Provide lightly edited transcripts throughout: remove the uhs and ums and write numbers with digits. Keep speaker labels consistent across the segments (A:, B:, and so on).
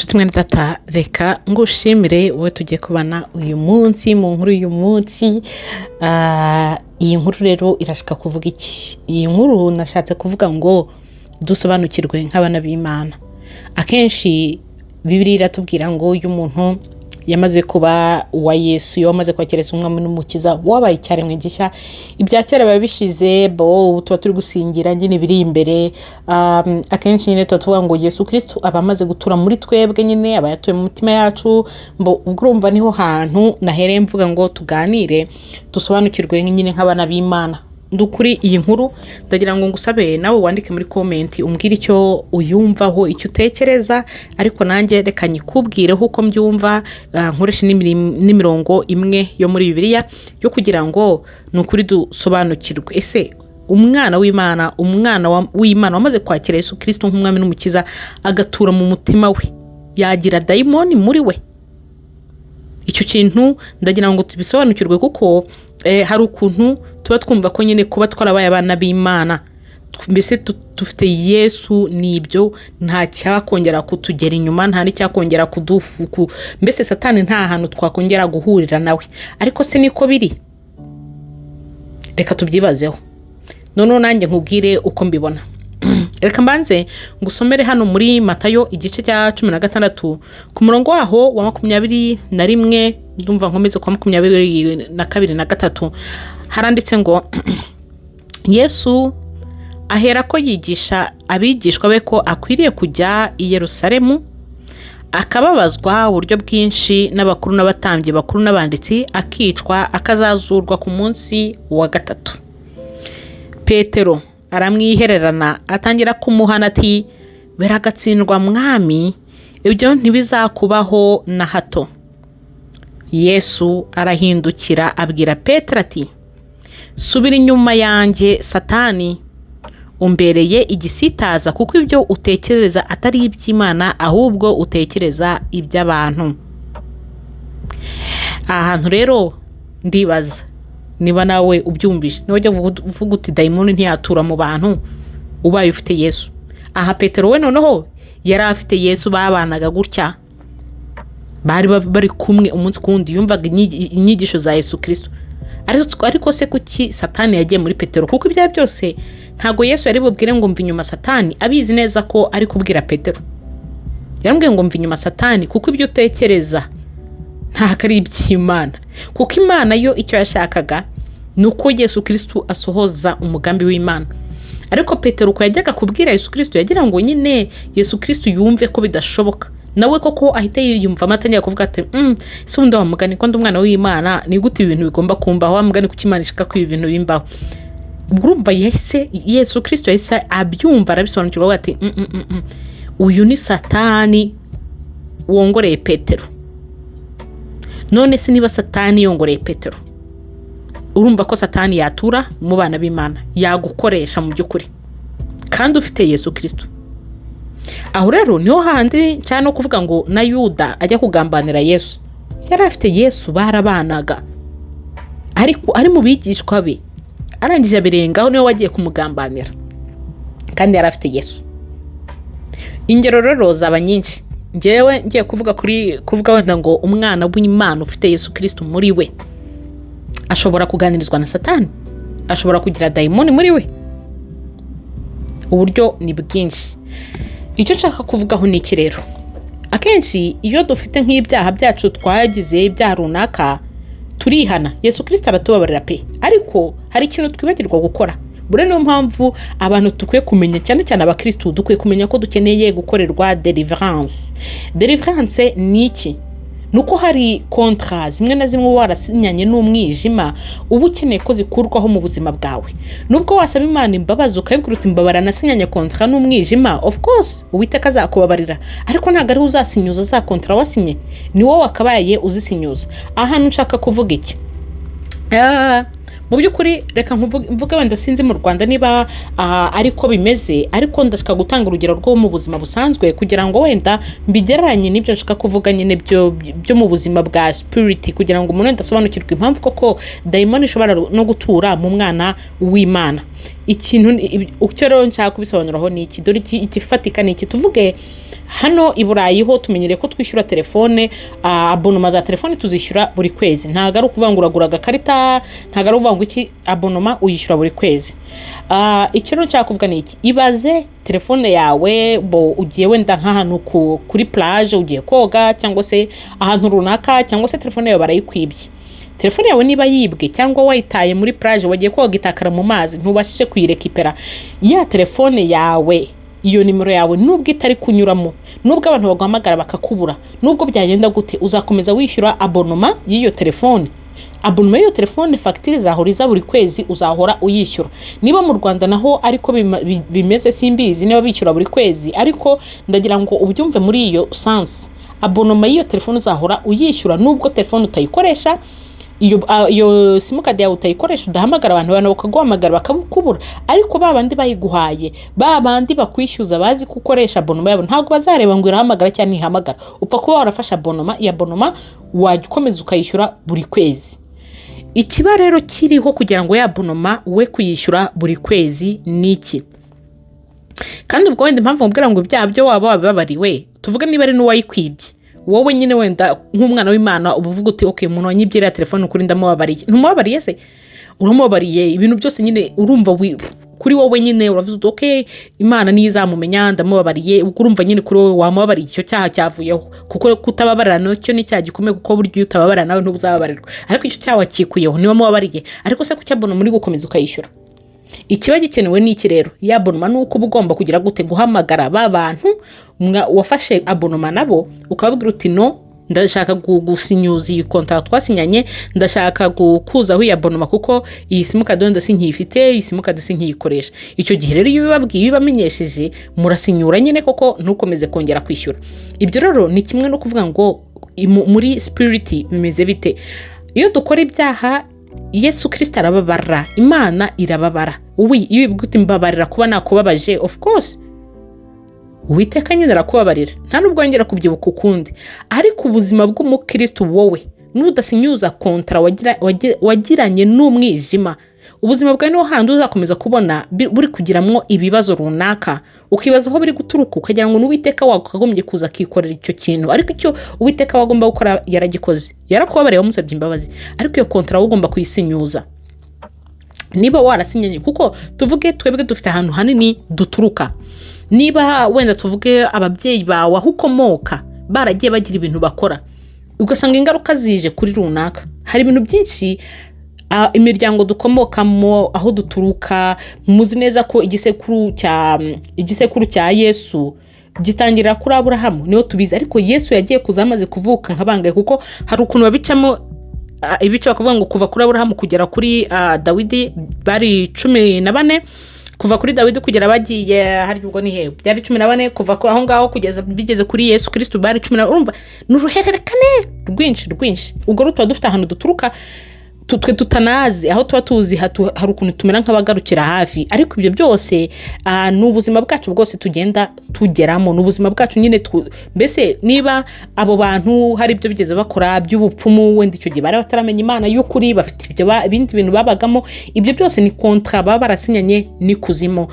A: nshuti mwene data reka ngushimire wowe tugiye kubana uyu munsi mu nkuru y'uyu munsi. Iyi nkuru rero irashaka kuvuga iki? Iyi nkuru nashatse kuvuga ngo dusobanukirwe nk'abana b'Imana. Akenshi Bibiliya iratubwira ngo uyu muntu yamaze kuba uwa Yesu, yamaze kwakira umwami n'umukiza, wabaye icyaremwe gishya. Ibya kera biba bishize, ubu tuba turi gusingira nyine biri imbere. Akenshi nyine tuba tuvuga ngo Yesu Kristo aba amaze gutura muri twebwe, nyine aba yatuye mu mutima yacu. Ubwo urumva niho hantu nahereye mvuga ngo tuganire dusobanukirwe nyine nk'abana b'Imana. Ndukuri iyi nkuru ndagira ngo ngusabe nawe wandike muri comment umbwire icyo uyumvaho, icyo utekereza, ariko nanjye reka nyikubwireho uko mbyumva. Nkoresha n'imirongo imwe yo muri Bibiliya yo kugira ngo nukuri dusobanukirwe. Ese umwana w'Imana wamaze kwakira Yesu Kristo nk'umwami n'umukiza agatura mu mutima we, yagira dayimoni muri we? Icyo kintu ndagira ngo tubisobanukirwe, kuko hari ukuntu tuba twumva ko nyine kuba twarabaye abana b'Imana, mbese dufite Yesu, nibyo nta cyakongera kutugera inyuma, nta n'icyakongera kudufuku, mbese Satani nta hantu twakongera guhurira nawe. Ariko se niko biri? Reka tubyibazeho noneho nanjye nkubwire uko mbibona. Reka mbanze ngusomere hano muri Matayo igice cya 16 ku murongo waho wa 21, ndumva nkomeze kwa 22 na 23. Haranditse ngo Yesu ahera ko yigisha abigishwa be ko akwiriye kujya i Yerusalemu, akababazwa uburyo bwinshi n'abakuru n'abatambyi bakuru n'abanditsi, akicwa, akazazurwa ku munsi wa gatatu. Petero aramwihererana atangira kumuhana ati, "Beragatsindwa mwami, ibyo ntibizakubaho na hato." Yesu arahindukira abwira Petero ati, "Subira inyuma yanjye Satani, umbereye igisitaza, kuko ibyo utekereza atari iby'Imana, ahubwo utekereza iby'abantu." Ahantu rero ndibaza niba nawe ubyumvise, niba ujya uvuga uti dayimoni ntiyatura mu bantu ubaye ufite Yesu. Aha Petero we noneho yari afite Yesu, babanaga gutya, bari kumwe umunsi kundi, yumvaga inyigisho za Yesu Kristo. Ariko se kuki Satani yagiye muri Petero? Kuko ibya byose ntago Yesu yari bubwire ngo mva inyuma Satani, abizi neza ko ari kubwira Petero. Yarambwiye ngo mva inyuma Satani kuko ibyo utekereza nta kari iby'Imana, kuko Imana yo icyo yashakaga nuko Yesu Kristo asohoza umugambi w'Imana. Ariko Petero ko yajyaga kubwira Yesu Kristo, yagira ngo nyine Yesu Kristo yumve ko bidashoboka, nawe koko ahita yiyumva amatanya kuvuga ati ese undi wamugani ko ndi umwana w'Imana, ni gute ibintu bigomba kumbaho? Wamugani kuki Imana ishaka ko ibintu bimbaho? Urumva Yesu Kristo yahise abyumva, arabisobanukirwa ati uyu ni Satani wongoreye Petero. None se niba Satani yongoreye Petero, urumva ko Satani yatura mu bana b'Imana, yagukoresha mu by'ukuri kandi ufite Yesu Kristo. Aho rero niho handi cyane kuvuga ngo na Yuda ajya kugambanira Yesu, yari afite Yesu, barabanaga, ariko ari mu bigishwa be, arangije abirengaho niwe wagiye kumugambanira kandi yari afite Yesu. Ingero rero zaba nyinshi, ngewe ngiye kuvuga wenda ngo umwana w'Imana ufite Yesu Kristo muri we ashobora kuganirizwa na Satani, ashobora kugira dayimoni muri we. Uburyo ni bwinshi. Icyo nshaka kuvugaho ni iki rero? Akenshi iyo dufite nk'ibyaha byacu twagize, ibyaha runaka, turihana, Yesu Kristo aratubabarira pe, ariko hari ikintu twibagirwa gukora. Bure niyo mpamvu abantu tukwiye kumenya, cyane cyane abakristo dukwiye kumenya ko dukeneye gukorerwa deliverance. Deliverance ni iki? Nuko hari kontra zimwe na zimwe warasinyanye n'umwijima, ubu ukeneye ko zikurwaho mu buzima bwawe. Nubwo wasaba Imana imbabazi ukayibwira uti mbabara, nasinyanye kontra n'umwijima, of course Uwiteka azakubabarira, ariko ntabwo ari uzasinyuza za kontra wasinye, ni wowe wakabaye uzisinyuza. Ahantu nshaka kuvuga iki? Mu by'ukuri reka mvuga wenda sinzi mu Rwanda niba ariko bimeze, ariko ndashaka gutanga urugero rwo mu buzima busanzwe kugira ngo wenda mbigereranye n'ibyo nshaka kuvuga nyine byo mu buzima bwa spirit, kugira ngo umuntu wenda asobanukirwe impamvu koko dayimoni ishobora no gutura mu mwana w'Imana. ikintu icyo rero nshaka kubisobanuraho ni iki, dore ikifatika ni iki. Tuvuge hano i Burayi ho tumenyereye ko twishyura telefone, abonoma za telefone tuzishyura buri kwezi. Ntago ari ukuvuga ngo uragura agakarita, ntago ari ukuvuga ngo iki, abonoma uyishyura buri kwezi. Icyo rero nshaka kuvuga ni iki, ibaze telefone yawe ugiye wenda nk'ahantu kuri plage ugiye koga cyangwa se ahantu runaka, cyangwa se telefone yawe barayikwibye. Telefone yawe niba yibwe cyangwa wayitaye muri plage wagiye koga itakara mu mazi, ntubashije kuyirekipera, ya telefone yawe, iyo nimero yawe nubwo itari kunyuramo, nubwo abantu baguhamagara bakakubura, nubwo byagenda gute, uzakomeza wishyura abonoma y'iyo telefone. Abonoma y'iyo telefone fagitire zahora buri kwezi uzahora uyishyura. Niba mu Rwanda naho ariko bimeze simbizi niba bishyura buri kwezi, ariko ndagira ngo ubyumve muri iyo sense. Abonoma y'iyo telefone uzahora uyishyura nubwo telefone utayikoresha, iyo simukadi yawe utayikoresha, udahamagara abantu bakaguhamagara bakakubura, ariko babandi bayiguhaye, babandi bakwishyuza bazi gukoresha abonoma yabo, ntabwo bazareba ngo irahamagara cyangwa ntihamagara. Upfa kuba warafasha abonoma, iya abonoma wajya ukomeza ukayishyura buri kwezi. Ikiba rero kiriho kugira ngo ya abonoma we kuyishyura buri kwezi ni iki? Kandi ubwo wenda impamvu mubwira ngo ibyaha byo waba wabibabariwe, tuvuge niba ari n'uwayikwibye, wowe nyine wenda nk'umwana w'Imana ubuvuga uti okay, umuntu wanyibyira telefone kuri ndamubabariye. Ntumubabariye se? Uramubabariye ibintu byose nyine, urumva kuri wowe nyine uravuze uti okay, Imana niyo izamumenya, ndamubabariye. Urumva nyine kuri wowe wamubabariye, icyo cyaha cyavuyeho, kuko kutababarira nacyo ni cyaha gikomeye, kuko buryo utababarira nawe ntubuzababarirwa. Ariko icyo cyaha wakikuyeho niba mubabariye, ariko se kucyabona muri gukomeza ukayishyura. Ikiba gikenewe ni iki rero? Ya abonoma ni uko ugomba kugira gute, guhamagara ba bantu wafashe abonoma nabo, ukababwira uti no, ndashaka gusinyuza iyi contract twasinyanye, ndashaka gukuzaho iyi abonoma kuko iyi simukadi wenda sinkiyifite, iyi simukadi sinkiyikoresha. Icyo gihe rero iyo bibabwiye, bibamenyesheje, murasinyura nyine koko ntukomeze kongera kwishyura. Ibyo rero ni kimwe no kuvuga ngo muri spirit bimeze bite. Iyo dukora ibyaha, Yesu Kristo arababara, Imana irababara. Iyo ibiguti mbabarira kuba nakubabaje, of course Uwiteka nyine arakubabarira, nta nubwo wongera kubyibuka ukundi. Ariko ubuzima bw'umukristo wowe nudasinyuza kontra wagiranye n'umwijima, ubuzima bwawe niho handi uzakomeza kubona buri kugiramwo ibibazo runaka, ukibaza aho biri guturuka, ukagira ngo n'Uwiteka wakagombye kuza akikorera icyo kintu. Ariko icyo Uwiteka wagomba gukora yaragikoze, yarakubabariye, wamusabye imbabazi, ariko iyo kontra ugomba kuyisinyuza niba warasinyanye. Kuko tuvuge twebwe dufite ahantu hanini duturuka, niba wenda tuvuge ababyeyi bawe aho ukomoka baragiye bagira ibintu bakora, ugasanga ingaruka zije kuri runaka. Hari ibintu byinshi imiryango dukomokamo, aho duturuka, muzi neza ko igisekuru cya Yesu gitangira kuri Aburahamu, niho tubizi. Ariko Yesu yagiye kuza amaze kuvuka nkabangaye, kuko hari ukuntu babicamo ibice bakavuga ngo kuva kuri Aburahamu kugera kuri Dawidi bari 14, kuva kuri Dawidi kugera bagiye hari ubwo ni hehe byari 14, kuva aho ngaho kugeza bigeze kuri Yesu Kristo bari 10. Urumva n'uruhererekane rwinshi. Ubwo rutuba dufite ahantu duturuka twe tutanazi, aho tuba tuzi hari ukuntu tumera nk'abagarukira hafi. Ariko ibyo byose n'ubuzima bwacu bwose tugenda tugeramo, n'ubuzima bwacu nyine. Mbese niba abo bantu hari ibyo bigeze bakora by'ubupfumu, wenda icyo gihe bari bataramenya Imana y'ukuri, bafite ibindi bintu babagamo, ibyo byose ni kontra baba barasinyanye n'ikuzimu.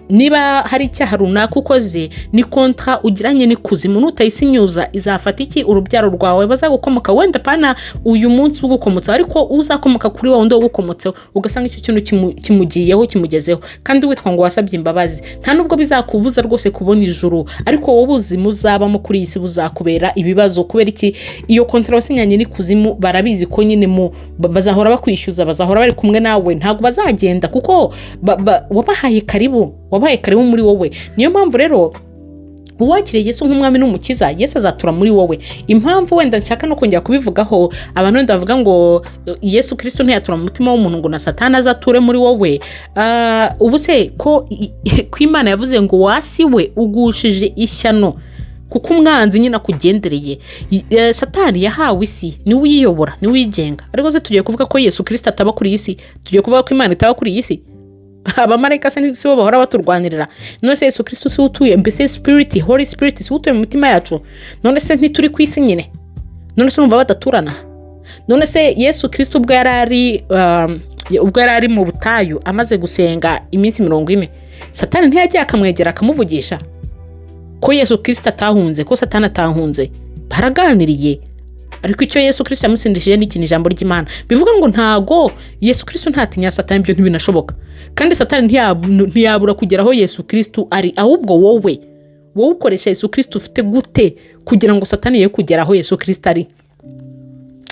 A: Niba hari icyaha runaka ukoze, ni kontra ugiranye n'ikuzimu, nutayisinyuza izafata iki? Urubyaro rwawe bazagukomoka, wenda pana uyu munsi ugukomotse, ariko uzakomoka kuri wa wundi ugukomotseho, ugasanga icyo kintu kimugiyeho, kimugezeho, kandi witwa ngo wasabye imbabazi. Nta nubwo bizakubuza rwose kubona ijuru, ariko wowe ubuzima uzabamo kuri iyi si buzakubera ibibazo. Kubera iki? Iyo kontra wasinyanye n'ikuzimu barabizi ko nyine bazahora bakwishyuza, bazahora bari kumwe nawe, ntabwo bazagenda, kuko wabahaye karibu muri wowe. Niyo mpamvu rero uwakiriye Yesu nk'umwami n'umukiza, Yesu azatura muri wowe. Impamvu wenda nshaka no kongera kubivugaho, abantu wenda bavuga ngo Yesu Kristo ntiyatura mu mutima w'umuntu ngo na Satani azature muri wowe. Ubu se ko Imana yavuze ngo wasi we ugushije ishyano, kuko umwanzi nyine akugendereye. Satani yahawe isi, niwe uyiyobora, niwe uyigenga. Ariko se tugiye kuvuga ko Yesu Kristo ataba kuri iyi si? Tugiye kuvuga ko Imana itaba kuri iyi si? Abamarayika se si bo bahora baturwanirira? None se Yesu Kristo si utuye, mbese Spirit, Holy Spirit si utuye mu mitima yacu? None se ntituri ku isi nyine? None se numva badaturana? None se Yesu Kristo ubwo yarari ubwo yari ari mu butayu amaze gusenga iminsi 40, Satani ntiyagiye akamwegera akamuvugisha ko Yesu Kristo atahunze, ko Satani atahunze. Baraganiriye, ariko icyo Yesu Kristo yamusindishije ni ijambo ry'Imana. Bivuga ngo ntago Yesu Kristo ntatinya Satani, ibyo ntibinashoboka. Kandi Satani ntiyabura kugeraho Yesu Kristo ari, ahubwo wowe ukoresha Yesu Kristo ufite gute kugira ngo Satani ye kugeraho Yesu Kristo ari?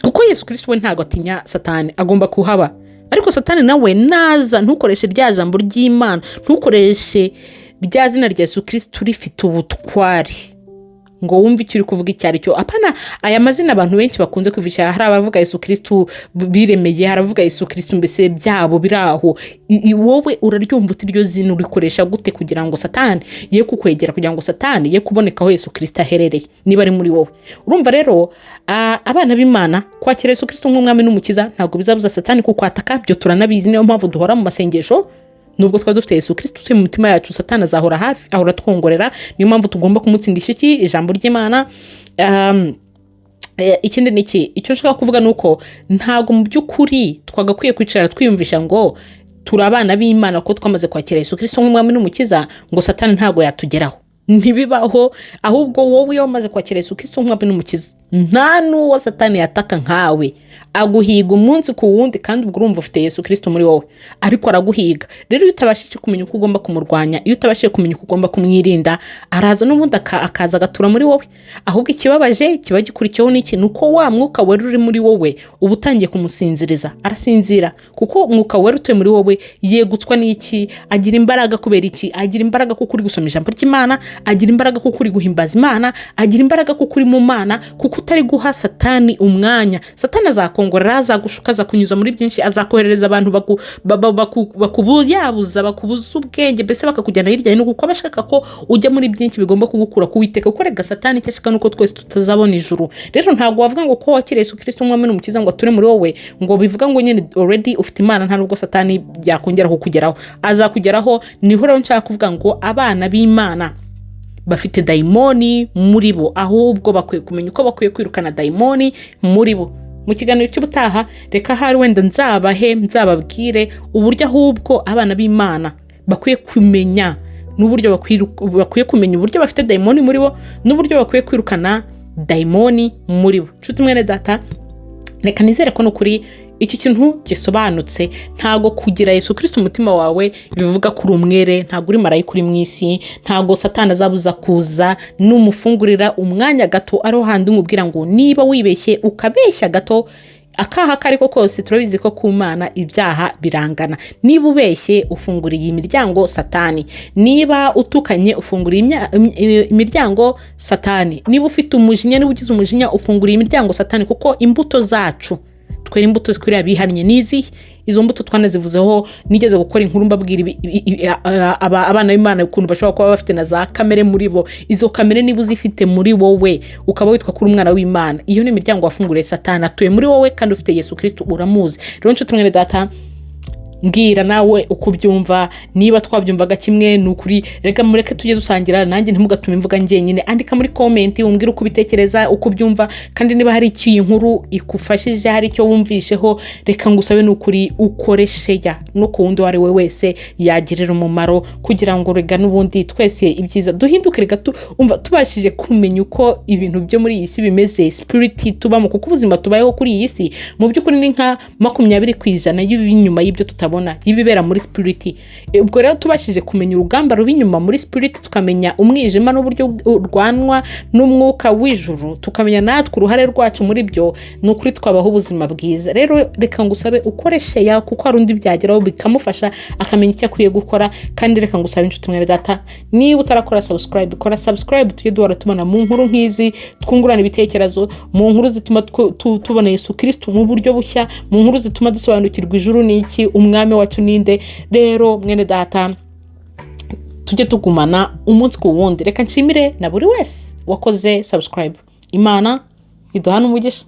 A: Kuko Yesu Kristo we ntago atinya Satani, agomba kuhaba. Ariko Satani nawe naza, ntukoreshe rya jambo ry'Imana, ntukoreshe rya zina rya Yesu Kristo rifite ubutwari ngo wumve icyo uri kuvuga icyo ari cyo. Apana aya mazina abantu benshi bakunze kwivisha, hari abavuga Yesu Kristo biremeye, haravuga Yesu Kristo mbese byabo biraho. Wowe uraryumva uti iryo zina urikoresha gute kugira ngo Satani ye kukwegera, kugira ngo Satani ye kuboneka aho Yesu Kristo aherereye niba ari muri wowe? Urumva rero abana b'Imana kwakira Yesu Kristo nk'umwami n'umukiza ntabwo bizabuza Satani kukwataka, byo turanabizi. Niyo mpamvu duhora mu masengesho. Nubwo twaba dufite Yesu Kristo turi mu mutima yacu, Satani azahora hafi, ahora twongorera. Niyo mpamvu tugomba kumutsindisha ijambo ry'Imana. Ikindi niki icyo nshaka kuvuga nuko ntago mu by'ukuri twagakwiye kwicara twiyumvisha ngo turi abana b'Imana ko twamaze kwakira Yesu Kristo nk'umwami n'umukiza ngo Satani ntago yatugeraho. Ntibibaho. Ahubwo wowe iyo umaze kwakira Yesu Kristo nk'umwami n'umukiza, nta n'uwo Satani yataka nkawe, aguhiga umunsi ku wundi, kandi ubwo urumva ufite Yesu Kristo muri wowe, ariko araguhiga. Rero iyo utabashije kumenya uko ugomba kumurwanya, iyo utabashije kumenya uko ugomba kumwirinda, araza n'ubundi akaza agatura muri wowe. Ahubwo ikibabaje kiba gikurikiyeho n'iki, nuko wa mwuka wera uri muri wowe uba utangiye kumusinziriza, arasinzira. Kuko umwuka wera utuye muri wowe yegutswa n'iki? Agira imbaraga kubera iki? Agira imbaraga kuko uri gusoma ijambo ry'Imana, agira imbaraga kuko uri guhimbaza Imana, agira imbaraga kuko uri mu Mana, kuko utari guha Satani umwanya. Satani azakongorera, azagushuka, azakunyuza muri byinshi, azakoherereza abantu bakubuza ubwenge, mbese bakakujyana hirya no kuko bashaka ko ujya muri byinshi bigomba kugukura ku Uwiteka. Kuko rega Satani icyo ashaka nuko twese tutazabona ijuru. Rero ntabwo wavuga ngo ko wakira Yesu Kristo umwami n'umukiza ngo ature muri wowe, ngo bivuga ngo nyine already ufite Imana, nta nubwo Satani yakongera kukugeraho. Azakugeraho. Niho rero nshaka kuvuga ngo abana b'Imana bafite dayimoni muri bo, ahubwo bakwiye kumenya uko bakwiye kwirukana dayimoni muri bo. Mu kiganiro cy'ubutaha reka hari wenda nzababwire uburyo ahubwo abana b'Imana bakwiye kumenya, n'uburyo bakwiye kumenya uburyo bafite dayimoni muri bo, n'uburyo bakwiye kwirukana dayimoni muri bo. Nshuti mwene data, reka nizere ko n'ukuri iki kintu gisobanutse. Ntago kugira Yesu Kristo umutima wawe bivuga kuri umwere, ntago uri marayika uri mu isi, ntago Satani azabuza kuza n'umufungurira umwanya gato. Ariho handi umubwira ngo niba wibeshye ukabeshya gato, akaha kariko kose turabizi ko ku Mana ibyaha birangana. Niba ubeshye ufunguriye imiryango Satani, niba utukanye ufunguriye imiryango Satani, niba ufite umujinya, niba ugize umujinya ufunguriye imiryango Satani. Kuko imbuto zacu, twere imbuto zikwiriye abihannye nizi. Izo mbuto twanazivuzeho, nigeze gukora inkuru mbabwira abana b'Imana ukuntu bashobora kuba bafite na za kamere muri bo. Izo kamere niba uzifite muri wowe ukaba witwa kuri umwana w'Imana, iyo ni imiryango wafunguriye Satani, atuye muri wowe kandi ufite Yesu Kristo uramuzi. Rero nshuti mwene data, mbwira nawe uko byumva. Niba twabyumvaga kimwe n'ukuri, reka mureke tujye dusangira, nanjye ntimugatume mvuga njyenyine. Andika muri comment umbwire uko bitekereza, uko byumva, kandi niba hari iki inkuru ikufashije, hari icyo wumvisheho, reka ngusabe n'ukuri ukoreshe ya no kuwundi wari we wese yagirira umumaro, kugira ngo rega n'ubundi twese ibyiza duhinduke. Reka umva tubashije kumenya uko ibintu byo muri iyi si bimeze, spirit tubamo, kuko ubuzima tubayeho kuri iyi si mu by'ukuri ni nka 20% y'ibinyuma y'ibyo tutabona y'ibibera muri spirit. Ubwo rero tubashije kumenya urugamba rubi inyuma muri spirit, tukamenya umwijima n'uburyo urwanwa n'umwuka w'ijuru, tukamenya natwe uruhare rwacu muri byo, n'ukuri twabaho ubuzima bwiza. Rero reka ngusabe ukoreshe ya, kuko hari undi byageraho bikamufasha akamenya icyo akwiye gukora. Kandi reka ngusabe inshuti mwene data, niba utarakora subscribe, kora subscribe, tujye duhora tubona mu nkuru nk'izi, twungurana ibitekerezo, mu nkuru zituma tubona Yesu Kristo mu buryo bushya, mu nkuru zituma dusobanukirwa ijuru n'iki, umwami wacu ninde. Rero mwene data, tujye tugumana umunsi ku wundi. Reka nshimire na buri wese wakoze subscribe. Imana iduhana umugisha.